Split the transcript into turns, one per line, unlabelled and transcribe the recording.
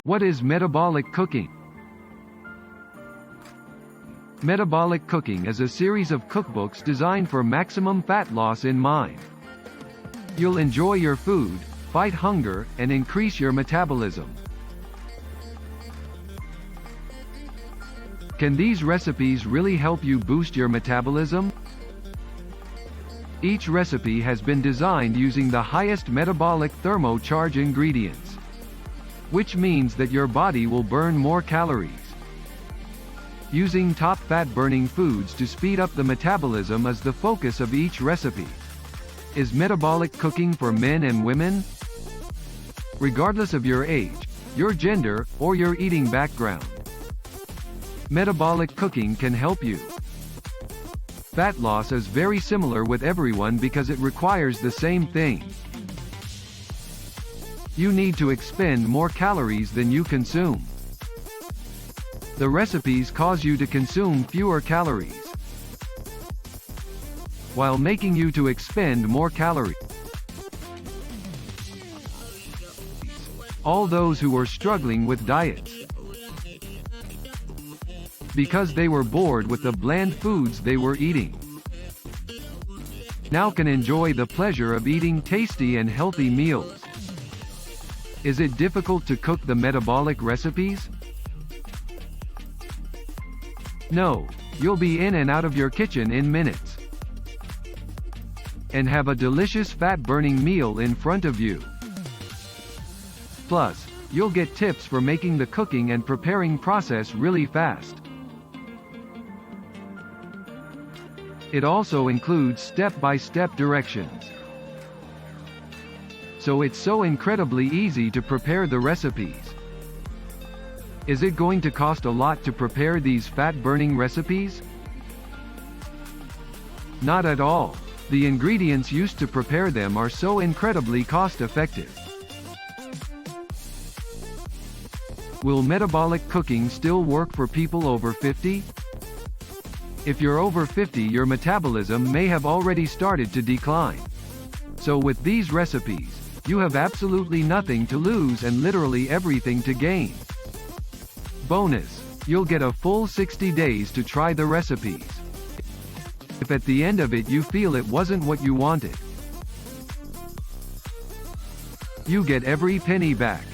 What is metabolic cooking? Metabolic cooking is a series of cookbooks designed for maximum fat loss in mind. You'll enjoy your food, fight hunger, and increase your metabolism. Can these recipes really help you boost your metabolism? Each recipe has been designed using the highest metabolic thermocharge ingredients, which means that your body will burn more calories. Using top fat-burning foods to speed up the metabolism is the focus of each recipe. Is metabolic cooking for men and women? Regardless of your age, your gender, or your eating background, metabolic cooking can help you. Fat loss is very similar with everyone because it requires the same thing. You need to expend more calories than you consume. The recipes cause you to consume fewer calories, while making you to expend more calories. All those who were struggling with diets because they were bored with the bland foods they were eating, now can enjoy the pleasure of eating tasty and healthy meals. Is it difficult to cook the metabolic recipes? No, you'll be in and out of your kitchen in minutes, and have a delicious fat-burning meal in front of you. Plus, you'll get tips for making the cooking and preparing process really fast. It also includes step-by-step directions, so it's so incredibly easy to prepare the recipes. Is it going to cost a lot to prepare these fat-burning recipes? Not at all. The ingredients used to prepare them are so incredibly cost-effective. Will metabolic cooking still work for people over 50? If you're over 50, your metabolism may have already started to decline. So with these recipes, you have absolutely nothing to lose and literally everything to gain. Bonus: you'll get a full 60 days to try the recipes. If at the end of it you feel it wasn't what you wanted, you get every penny back.